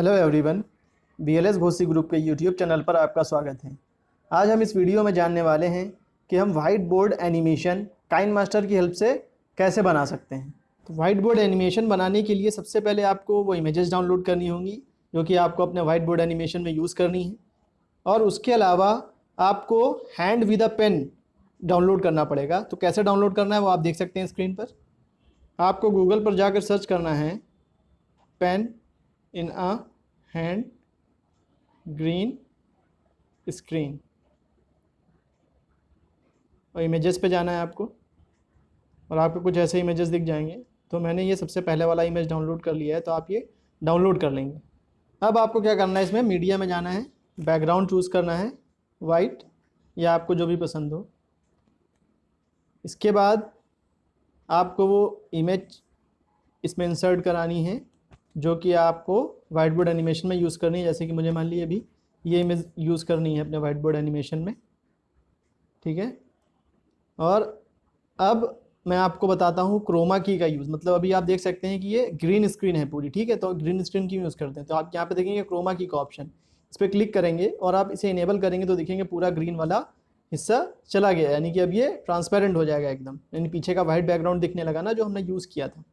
Hello everyone, BLS Ghosi group के YouTube channel पर आपका स्वागत है। आज हम इस वीडियो में जानने वाले हैं कि हम वाइट बोर्ड एनिमेशन काइनमास्टर की हेल्प से कैसे बना सकते हैं। तो वाइट बोर्ड एनिमेशन बनाने के लिए सबसे पहले आपको वो इमेजेस डाउनलोड करनी होंगी जो कि आपको अपने वाइट बोर्ड एनिमेशन में यूज़ करनी है, और उसके अलावा आपको hand with a pen download करना पड़ेगा। तो कैसे डाउनलोड करना है वो आप देख सकते हैं स्क्रीन पर। आपको गूगल पर जाकर सर्च करना है pain in a hand green screen, और इमेजेस पे जाना है आपको, और आपको कुछ ऐसे इमेजेस दिख जाएंगे। तो मैंने ये सबसे पहले वाला इमेज डाउनलोड कर लिया है, तो आप ये डाउनलोड कर लेंगे। अब आपको क्या करना है, इसमें मीडिया में जाना है, बैकग्राउंड चूज़ करना है वाइट या आपको जो भी पसंद हो। इसके बाद आपको वो इमेज इसमें इंसर्ट करानी है जो कि आपको वाइट बोर्ड एनिमेशन में यूज़ करनी है। जैसे कि मुझे मान लीजिए अभी ये इमेज यूज़ करनी है अपने वाइट बोर्ड एनिमेशन में, ठीक है। और अब मैं आपको बताता हूँ क्रोमा की का यूज़। मतलब अभी आप देख सकते हैं कि ये ग्रीन स्क्रीन है पूरी, ठीक है। तो ग्रीन स्क्रीन की यूज़ करते हैं, तो आप यहाँ पे देखेंगे क्रोमा की का ऑप्शन, इस पर क्लिक करेंगे और आप इसे इनेबल करेंगे तो देखेंगे पूरा ग्रीन वाला हिस्सा चला गया, यानी कि अब ये ट्रांसपेरेंट हो जाएगा एकदम, यानी पीछे का वाइट बैकग्राउंड दिखने लगा ना जो हमने यूज़ किया था,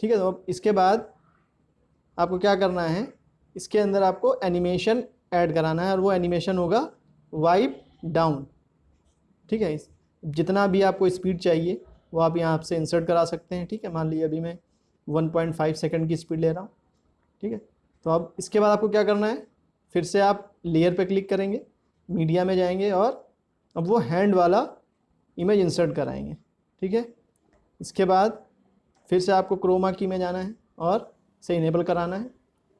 ठीक है। तो अब इसके बाद आपको क्या करना है, इसके अंदर आपको एनिमेशन ऐड कराना है, और वो एनिमेशन होगा वाइप डाउन, ठीक है। जितना भी आपको स्पीड चाहिए वो आप यहाँ से इंसर्ट करा सकते हैं, ठीक है। मान लीजिए अभी मैं 1.5 सेकंड की स्पीड ले रहा हूँ, ठीक है। तो अब इसके बाद आपको क्या करना है, फिर से आप लेयर पे क्लिक करेंगे, मीडिया में जाएंगे और अब वो हैंड वाला इमेज इंसर्ट कराएंगे, ठीक है। इसके बाद फिर से आपको क्रोमा की में जाना है और से इनेबल कराना है,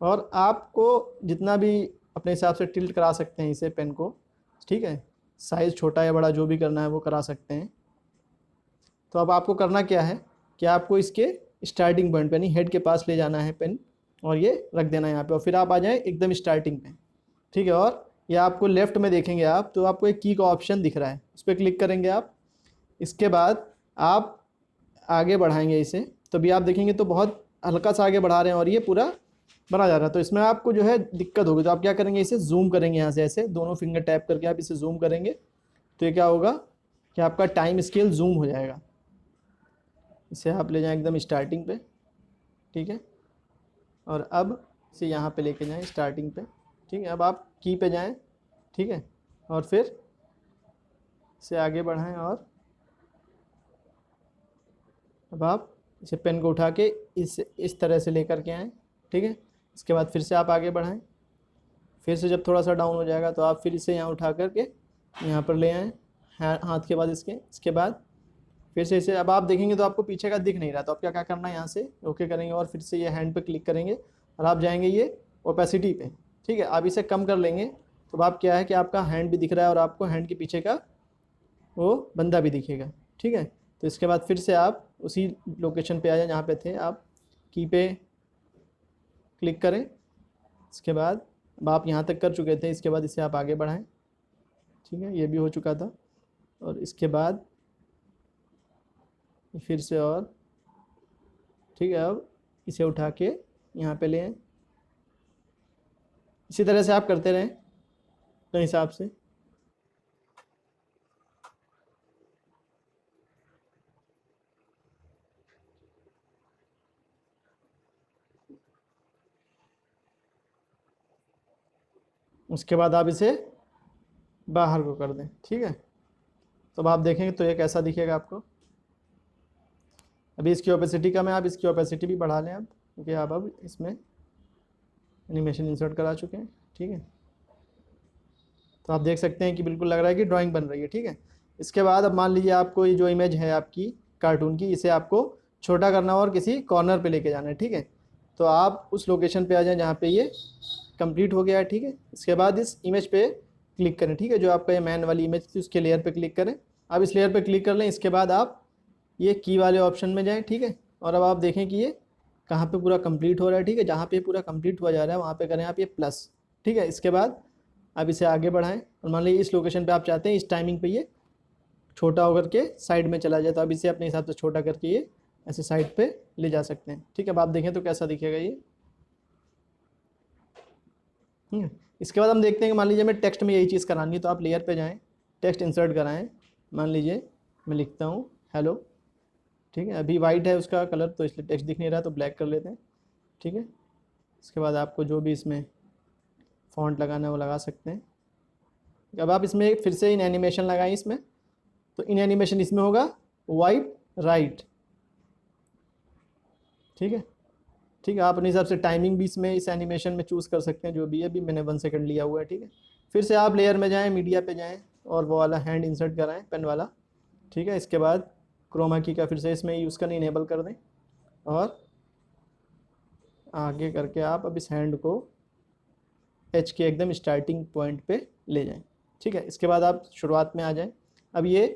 और आपको जितना भी अपने हिसाब से टिल्ट करा सकते हैं इसे पेन को, ठीक है। साइज़ छोटा या बड़ा जो भी करना है वो करा सकते हैं। तो अब आपको करना क्या है कि आपको इसके स्टार्टिंग पॉइंट पे, यानी हेड के पास ले जाना है पेन और ये रख देना है यहाँ पे, और फिर आप आ जाएँ एकदम स्टार्टिंग पे, ठीक है। और ये आपको लेफ़्ट में देखेंगे आप, तो आपको एक की का ऑप्शन दिख रहा है, उस पर क्लिक करेंगे आप। इसके बाद आप आगे बढ़ाएंगे इसे, तो भी आप देखेंगे तो बहुत हल्का सा आगे बढ़ा रहे हैं और ये पूरा बना जा रहा है। तो इसमें आपको जो है दिक्कत होगी, तो आप क्या करेंगे, इसे जूम करेंगे यहाँ से, ऐसे दोनों फिंगर टैप करके आप इसे जूम करेंगे, तो ये क्या होगा कि आपका टाइम स्केल जूम हो जाएगा। इसे आप ले जाएं एकदम स्टार्टिंग पे, ठीक है। और अब इसे यहाँ पे लेके जाएं स्टार्टिंग पे, ठीक है। अब आप की पे जाएं, ठीक है, और फिर इसे आगे बढ़ाएं, और अब आप इसे पेन को उठा के इस तरह से लेकर के आएँ, ठीक है। इसके बाद फिर से आप आगे बढ़ाएं, फिर से जब थोड़ा सा डाउन हो जाएगा तो आप फिर इसे यहाँ उठा करके यहाँ पर ले आएँ हाथ के बाद इसके बाद फिर से इसे, अब आप देखेंगे तो आपको पीछे का दिख नहीं रहा, तो आप क्या क्या करना है, यहाँ से ओके करेंगे और फिर से ये हैंड पे क्लिक करेंगे और आप जाएंगे ये ओपेसिटी पे, ठीक है। आप इसे कम कर लेंगे तो आप क्या है कि आपका हैंड भी दिख रहा है और आपको हैंड के पीछे का वो बंदा भी दिखेगा, ठीक है। तो इसके बाद फिर से आप उसी लोकेशन पे आ जाए जहाँ पे थे, आप की पे क्लिक करें। इसके बाद अब आप यहाँ तक कर चुके थे, इसके बाद इसे आप आगे बढ़ाएं, ठीक है, ये भी हो चुका था। और इसके बाद फिर से, और ठीक है, अब इसे उठा के यहाँ पे ले आएं। इसी तरह से आप करते रहें अपने हिसाब से। उसके बाद आप इसे बाहर को कर दें, ठीक है। तो अब आप देखेंगे तो ये कैसा दिखेगा आपको। अभी इसकी ओपेसिटी कम है, आप इसकी ओपेसिटी भी बढ़ा लें आप, क्योंकि आप अब इसमें एनिमेशन इंसर्ट करा चुके हैं, ठीक है। तो आप देख सकते हैं कि बिल्कुल लग रहा है कि ड्राइंग बन रही है, ठीक है। इसके बाद अब मान लीजिए आपको ये जो इमेज है आपकी कार्टून की, इसे आपको छोटा करना और किसी कॉर्नर पे लेके जाना है, ठीक है। तो आप उस लोकेशन पे आ जाएं जहाँ पे ये कंप्लीट हो गया है, ठीक है। इसके बाद इस इमेज पे क्लिक करें, ठीक है, जो आपका ये मैन वाली इमेज थी उसके लेयर पे क्लिक करें। अब इस लेयर पे क्लिक कर लें, इसके बाद आप ये की वाले ऑप्शन में जाएं, ठीक है। और अब आप देखें कि ये कहाँ पे पूरा कंप्लीट हो रहा है, ठीक है। जहाँ पे पूरा कंप्लीट हुआ जा रहा है वहाँ पे करें आप ये प्लस, ठीक है। इसके बाद अब इसे आगे बढ़ाएं, और मान लीजिए इस लोकेशन पे आप चाहते हैं इस टाइमिंग पे ये छोटा होकर के साइड में चला जाए, तो अब इसे अपने हिसाब से छोटा करके ये ऐसे साइड पे ले जा सकते हैं, ठीक है। अब आप देखें तो कैसा दिखेगा ये। ठीक है। इसके बाद हम देखते हैं कि मान लीजिए मैं टेक्स्ट में यही चीज़ करानी है, तो आप लेयर पे जाएं, टेक्स्ट इंसर्ट कराएं। मान लीजिए मैं लिखता हूँ हेलो, ठीक है। अभी वाइट है उसका कलर, तो इसलिए टेक्स्ट दिख नहीं रहा, तो ब्लैक कर लेते हैं, ठीक है। इसके बाद आपको जो भी इसमें फ़ॉन्ट लगाना है वो लगा सकते हैं। अब आप इसमें फिर से इन एनिमेशन लगाएं इसमें, तो इन एनिमेशन इसमें होगा वाइप राइट, ठीक है। ठीक है, आप अपने हिसाब से टाइमिंग भी इसमें इस एनिमेशन में चूज़ कर सकते हैं, जो भी है। अभी मैंने 1 सेकंड लिया हुआ है, ठीक है। फिर से आप लेयर में जाएं, मीडिया पे जाएं और वो वाला हैंड इंसर्ट कराएं, पेन वाला, ठीक है। इसके बाद क्रोमा की का फिर से इसमें यूज़ करना इनेबल कर दें और आगे करके आप अब इस हैंड को एच के एकदम स्टार्टिंग पॉइंट पे ले जाएं, ठीक है। इसके बाद आप शुरुआत में आ जाएं। अब ये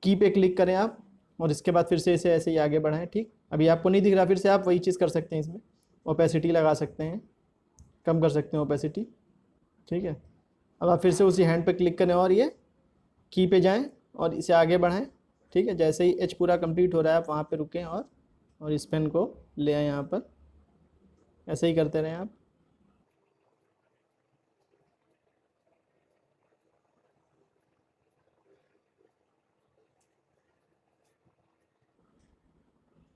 की पे क्लिक करें आप और इसके बाद फिर से इसे ऐसे ही आगे बढ़ाएं, ठीक। अभी आपको नहीं दिख रहा, फिर से आप वही चीज़ कर सकते हैं, इसमें ओपेसिटी लगा सकते हैं, कम कर सकते हैं ओपेसिटी, ठीक है। अब आप फिर से उसी हैंड पे क्लिक करें और ये की पे जाएं और इसे आगे बढ़ाएं, ठीक है। जैसे ही एच पूरा कंप्लीट हो रहा है आप वहाँ पे रुकें और इस पेन को ले आएँ यहाँ पर, ऐसे ही करते रहें आप।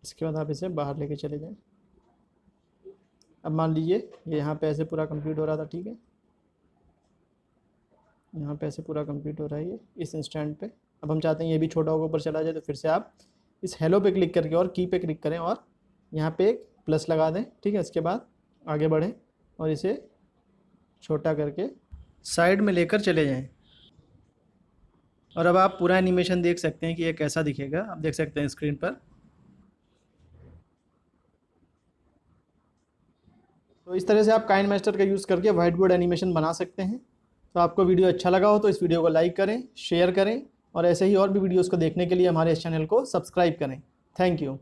इसके बाद आप इसे बाहर लेके चले जाएं। अब मान लीजिए ये यहाँ पे ऐसे पूरा कंप्लीट हो रहा था, ठीक है। यहाँ पे ऐसे पूरा कंप्लीट हो रहा है ये इस इंस्टेंट पे। अब हम चाहते हैं ये भी छोटा होकर ऊपर चला जाए, तो फिर से आप इस हेलो पे क्लिक करके और की पे क्लिक करें और यहाँ पे एक प्लस लगा दें, ठीक है। इसके बाद आगे बढ़ें और इसे छोटा करके साइड में लेकर चले जाएं। और अब आप पूरा एनिमेशन देख सकते हैं कि ये कैसा दिखेगा, आप देख सकते हैं स्क्रीन पर। तो इस तरह से आप काइन मास्टर का यूज़ करके वाइट बोर्ड एनिमेशन बना सकते हैं। तो आपको वीडियो अच्छा लगा हो तो इस वीडियो को लाइक करें, शेयर करें और ऐसे ही और भी वीडियोज़ को देखने के लिए हमारे इस चैनल को सब्सक्राइब करें। Thank you.